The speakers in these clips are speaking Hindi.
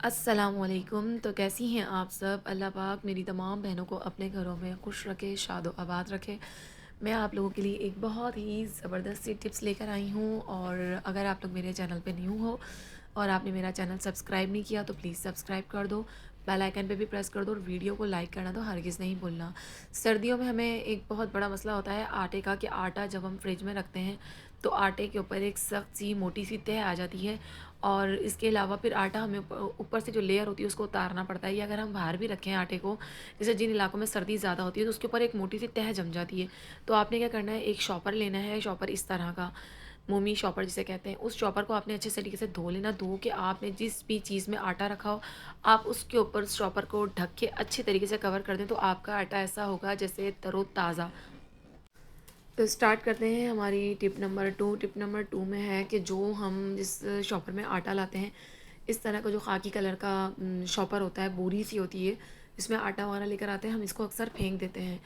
अस्सलामुअलैकुम। तो कैसी हैं आप सब? अल्लाह पाक मेरी तमाम बहनों को अपने घरों में खुश रखे, शादो आबाद रखे। मैं आप लोगों के लिए एक बहुत ही ज़बरदस्त सी टिप्स लेकर आई हूँ। और अगर आप लोग मेरे चैनल पे न्यू हो और आपने मेरा चैनल सब्सक्राइब नहीं किया तो प्लीज़ सब्सक्राइब कर दो, बेल आइकन पे भी प्रेस कर दो और वीडियो को लाइक करना तो हरगिज़ नहीं भूलना। सर्दियों में हमें एक बहुत बड़ा मसला होता है आटे का, कि आटा जब हम फ्रिज में रखते हैं तो आटे के ऊपर एक सख्त सी मोटी सी तह आ जाती है। और इसके अलावा फिर आटा हमें ऊपर से जो लेयर होती है उसको उतारना पड़ता है, या अगर हम बाहर भी रखें आटे को, जैसे जिन इलाकों में सर्दी ज़्यादा होती है तो उसके ऊपर एक मोटी सी तह जम जाती है। तो आपने क्या करना है, एक शॉपर लेना है, शॉपर इस तरह का, मोमी शॉपर जिसे कहते हैं। उस शॉपर को आपने अच्छे तरीके से धो लेना। धो के आपने जिस भी चीज़ में आटा रखा हो, आप उसके ऊपर उस शॉपर को ढक के अच्छी तरीके से कवर कर दें, तो आपका आटा ऐसा होगा जैसे तरोताज़ा। तो स्टार्ट करते हैं हमारी टिप नंबर 2। टिप नंबर 2 में है कि जो हम जिस शॉपर में आटा लाते हैं, इस तरह का जो खाकी कलर का शॉपर होता है, बोरी सी होती है, इसमें आटा वगैरह लेकर आते हैं, हम इसको अक्सर फेंक देते हैं।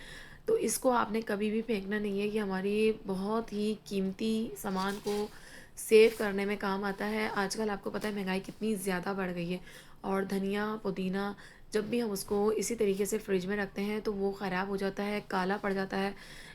तो इसको आपने कभी भी फेंकना नहीं है। ये हमारी बहुत ही कीमती सामान को सेव करने में काम आता है। आजकल आपको पता है महंगाई कितनी ज़्यादा बढ़ गई है, और धनिया पुदीना जब भी हम उसको इसी तरीके से फ्रिज में रखते हैं तो वो ख़राब हो जाता है, काला पड़ जाता है,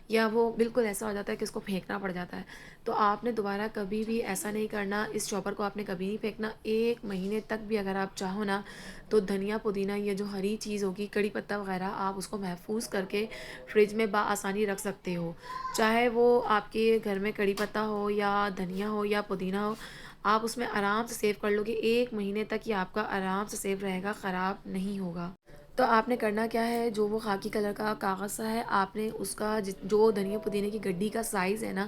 या वो बिल्कुल ऐसा हो जाता है कि उसको फेंकना पड़ जाता है। तो आपने दोबारा कभी भी ऐसा नहीं करना। इस चॉपर को आपने कभी नहीं फेंकना। 1 महीने तक भी अगर आप चाहो ना, तो धनिया पुदीना, ये जो हरी चीज़ होगी, कड़ी पत्ता वगैरह, आप उसको महफूज करके फ्रिज में बाआसानी रख सकते हो। चाहे वो आपके घर में कड़ी पत्ता हो या धनिया हो या पुदीना हो, आप उसमें आराम से सेव कर लोगे। 1 महीने तक ये आपका आराम से सेव रहेगा, ख़राब नहीं होगा। तो आपने करना क्या है, जो वो खाकी कलर का कागज़ सा है, आपने उसका जो धनिया पुदीने की गड्डी का साइज़ है ना,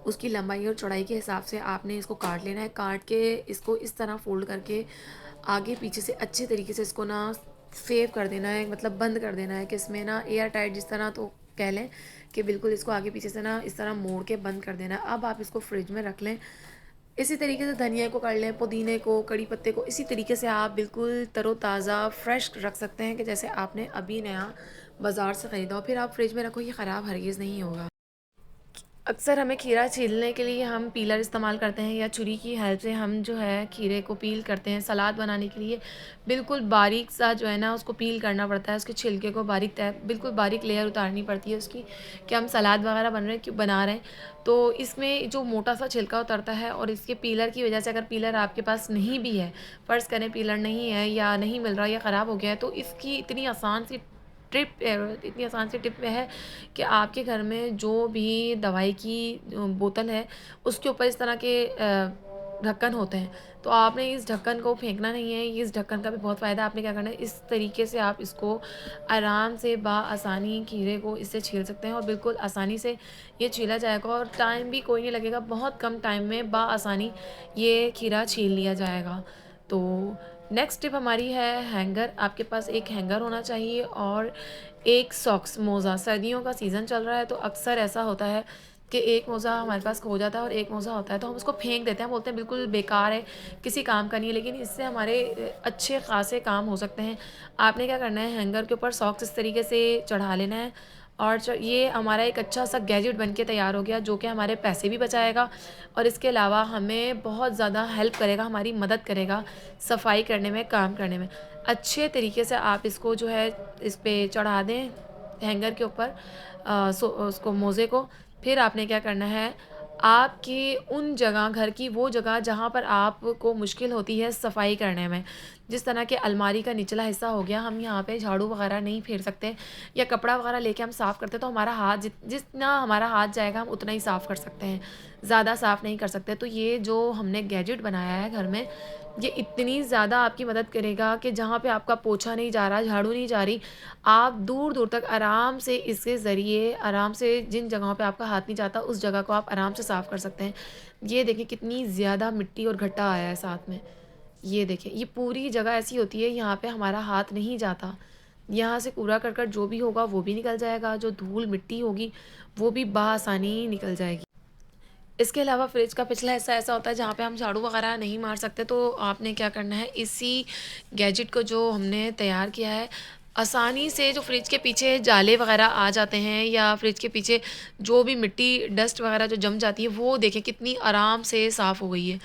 उसकी लंबाई और चौड़ाई के हिसाब से आपने इसको काट लेना है। काट के इसको इस तरह फ़ोल्ड करके आगे पीछे से अच्छे तरीके से इसको ना सेव कर देना है, मतलब बंद कर देना है, कि इसमें ना एयर टाइट जिस तरह, तो कह लें कि बिल्कुल इसको आगे पीछे से ना इस तरह मोड़ के बंद कर देना है। अब आप इसको फ्रिज में रख लें। इसी तरीके से धनिया को कर लें, पुदीने को, कड़ी पत्ते को, इसी तरीके से आप बिल्कुल तरोताज़ा फ्रेश रख सकते हैं, कि जैसे आपने अभी नया बाज़ार से ख़रीदा हो। फिर आप फ्रिज में रखो, ये ख़राब हरगिज़ नहीं होगा। अक्सर हमें खीरा छीलने के लिए हम पीलर इस्तेमाल करते हैं, या छुरी की हेल्प से हम जो है खीरे को पील करते हैं। सलाद बनाने के लिए बिल्कुल बारीक सा जो है ना, उसको पील करना पड़ता है, उसके छिलके को बारीक तय बिल्कुल बारीक लेयर उतारनी पड़ती है उसकी, कि हम सलाद वगैरह बना रहे हैं तो इसमें जो मोटा सा छिलका उतरता है। और इसके पीलर की वजह से, अगर पीलर आपके पास नहीं भी है, फ़र्ज़ करें पीलर नहीं है या नहीं मिल रहा या ख़राब हो गया है, तो इसकी इतनी आसान सी टिप है कि आपके घर में जो भी दवाई की बोतल है, उसके ऊपर इस तरह के ढक्कन होते हैं, तो आपने इस ढक्कन को फेंकना नहीं है। इस ढक्कन का भी बहुत फ़ायदा है। आपने क्या करना है, इस तरीके से आप इसको आराम से आसानी खीरे को इससे छील सकते हैं, और बिल्कुल आसानी से ये छीला जाएगा, और टाइम भी कोई नहीं लगेगा। बहुत कम टाइम में आसानी ये खीरा छील लिया जाएगा। तो नेक्स्ट टिप हमारी है हैंगर। आपके पास एक हैंगर होना चाहिए, और एक सॉक्स, मोज़ा। सर्दियों का सीज़न चल रहा है तो अक्सर ऐसा होता है कि एक मोज़ा हमारे पास खो जाता है और एक मोज़ा होता है, तो हम उसको फेंक देते हैं, बोलते हैं बिल्कुल बेकार है, किसी काम का नहीं है। लेकिन इससे हमारे अच्छे खासे काम हो सकते हैं। आपने क्या करना है, हैंगर के ऊपर सॉक्स इस तरीके से चढ़ा लेना है, और ये हमारा एक अच्छा सा गैजेट बन के तैयार हो गया, जो कि हमारे पैसे भी बचाएगा, और इसके अलावा हमें बहुत ज़्यादा हेल्प करेगा, हमारी मदद करेगा सफाई करने में, काम करने में। अच्छे तरीके से आप इसको जो है इस पे चढ़ा दें, हैंगर के ऊपर उसको, मोज़े को। फिर आपने क्या करना है, आपकी उन जगह, घर की वो जगह जहाँ पर आपको मुश्किल होती है सफाई करने में, जिस तरह के अलमारी का निचला हिस्सा हो गया, हम यहाँ पे झाड़ू वगैरह नहीं फेर सकते, या कपड़ा वगैरह लेके हम साफ़ करते, तो हमारा हाथ जितना हमारा हाथ जाएगा हम उतना ही साफ़ कर सकते हैं, ज़्यादा साफ़ नहीं कर सकते। तो ये जो हमने गैजेट बनाया है घर में, ये इतनी ज़्यादा आपकी मदद करेगा कि जहाँ पे आपका पोछा नहीं जा रहा, झाड़ू नहीं जा रही, आप दूर दूर तक आराम से इसके ज़रिए, आराम से जिन जगहों पे आपका हाथ नहीं जाता, उस जगह को आप आराम से साफ़ कर सकते हैं। ये देखिए कितनी ज़्यादा मिट्टी और घट्टा आया है साथ में। ये देखें, ये पूरी जगह ऐसी होती है, यहाँ पे हमारा हाथ नहीं जाता। यहाँ से कूड़ा करकट जो भी होगा वो भी निकल जाएगा, जो धूल मिट्टी होगी वो भी बआसानी निकल जाएगी। इसके अलावा फ्रिज का पिछला हिस्सा ऐसा होता है जहाँ पे हम झाड़ू वगैरह नहीं मार सकते, तो आपने क्या करना है, इसी गैजेट को जो हमने तैयार किया है, आसानी से जो फ्रिज के पीछे जाले वगैरह आ जाते हैं, या फ्रिज के पीछे जो भी मिट्टी डस्ट वगैरह जो जम जाती है, वो देखें कितनी आराम से साफ़ हो गई है।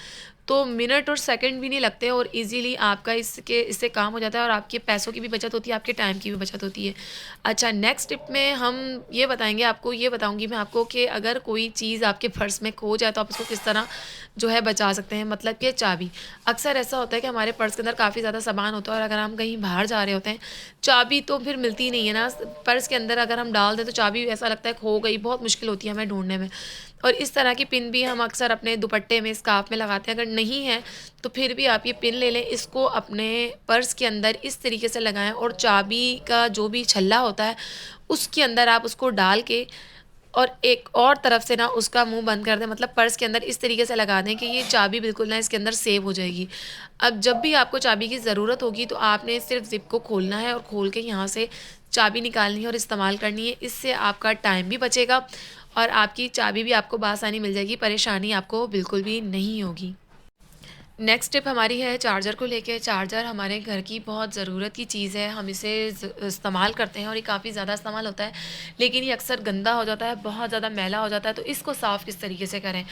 तो मिनट और सेकंड भी नहीं लगते और इजीली आपका इससे काम हो जाता है और आपके पैसों की भी बचत होती है, आपके टाइम की भी बचत होती है। अच्छा, नेक्स्ट टिप में हम ये बताऊँगी मैं आपको कि अगर कोई चीज़ आपके पर्स में खो जाए तो आप उसको किस तरह जो है बचा सकते हैं। मतलब कि चाबी, अक्सर ऐसा होता है कि हमारे पर्स के अंदर काफ़ी ज़्यादा सामान होता है और अगर हम कहीं बाहर जा रहे होते हैं, चाबी तो फिर मिलती ही नहीं है ना। पर्स के अंदर अगर हम डाल दें तो चाबी ऐसा लगता है खो गई, बहुत मुश्किल होती है हमें ढूँढने में। और इस तरह की पिन भी हम अक्सर अपने दुपट्टे में, स्कार्फ में लगाते हैं। अगर नहीं है तो फिर भी आप ये पिन ले लें, इसको अपने पर्स के अंदर इस तरीके से लगाएँ और चाबी का जो भी छल्ला होता है उसके अंदर आप उसको डाल के और एक और तरफ से ना उसका मुँह बंद कर दें। मतलब पर्स के अंदर इस तरीके से लगा दें कि ये चाबी बिल्कुल ना इसके अंदर सेव हो जाएगी। अब जब भी आपको चाबी की ज़रूरत होगी तो आपने सिर्फ़ ज़िप को खोलना है और खोल के यहाँ से चाबी निकालनी है और इस्तेमाल करनी है। इससे आपका टाइम भी बचेगा और आपकी चाबी भी आपको बआसानी मिल जाएगी, परेशानी आपको बिल्कुल भी नहीं होगी। नेक्स्ट टिप हमारी है चार्जर को लेके। चार्जर हमारे घर की बहुत ज़रूरत की चीज़ है, हम इसे इस्तेमाल करते हैं और ये काफ़ी ज़्यादा इस्तेमाल होता है, लेकिन ये अक्सर गंदा हो जाता है, बहुत ज़्यादा मैला हो जाता है। तो इसको साफ़ किस तरीके से करें?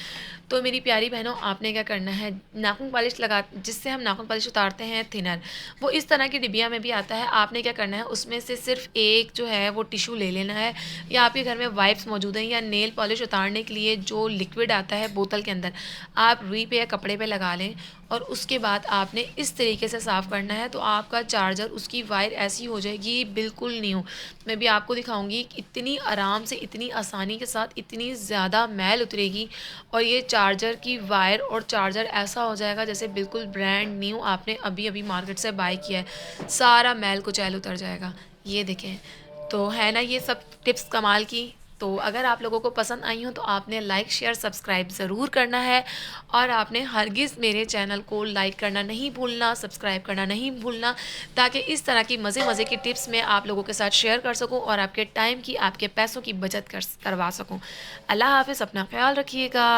तो मेरी प्यारी बहनों, आपने क्या करना है, नाखून पॉलिश लगा जिससे हम नाखून पॉलिश उतारते हैं थिनर, वो इस तरह की डिबिया में भी आता है। आपने क्या करना है, उसमें से सिर्फ एक जो है वो टिश्यू ले लेना है, या आपके घर में वाइप्स मौजूद हैं, या नेल पॉलिश उतारने के लिए जो लिक्विड आता है बोतल के अंदर, आप रुई पे या कपड़े पे लगा लें और उसके बाद आपने इस तरीके से साफ़ करना है। तो आपका चार्जर, उसकी वायर ऐसी हो जाएगी बिल्कुल न्यू। मैं भी आपको दिखाऊंगी कि इतनी आराम से, इतनी आसानी के साथ, इतनी ज़्यादा मैल उतरेगी और ये चार्जर की वायर और चार्जर ऐसा हो जाएगा जैसे बिल्कुल ब्रांड न्यू आपने अभी अभी मार्केट से बाय किया है। सारा मैल कुचैल उतर जाएगा। ये देखें, तो है ना ये सब टिप्स कमाल की। तो अगर आप लोगों को पसंद आई हो तो आपने लाइक, शेयर, सब्सक्राइब ज़रूर करना है और आपने हरगिज़ मेरे चैनल को लाइक करना नहीं भूलना, सब्सक्राइब करना नहीं भूलना, ताकि इस तरह की मज़े मज़े की टिप्स मैं आप लोगों के साथ शेयर कर सकूं और आपके टाइम की, आपके पैसों की बचत करवा सकूं। अल्लाह हाफ़िज़, अपना ख्याल रखिएगा।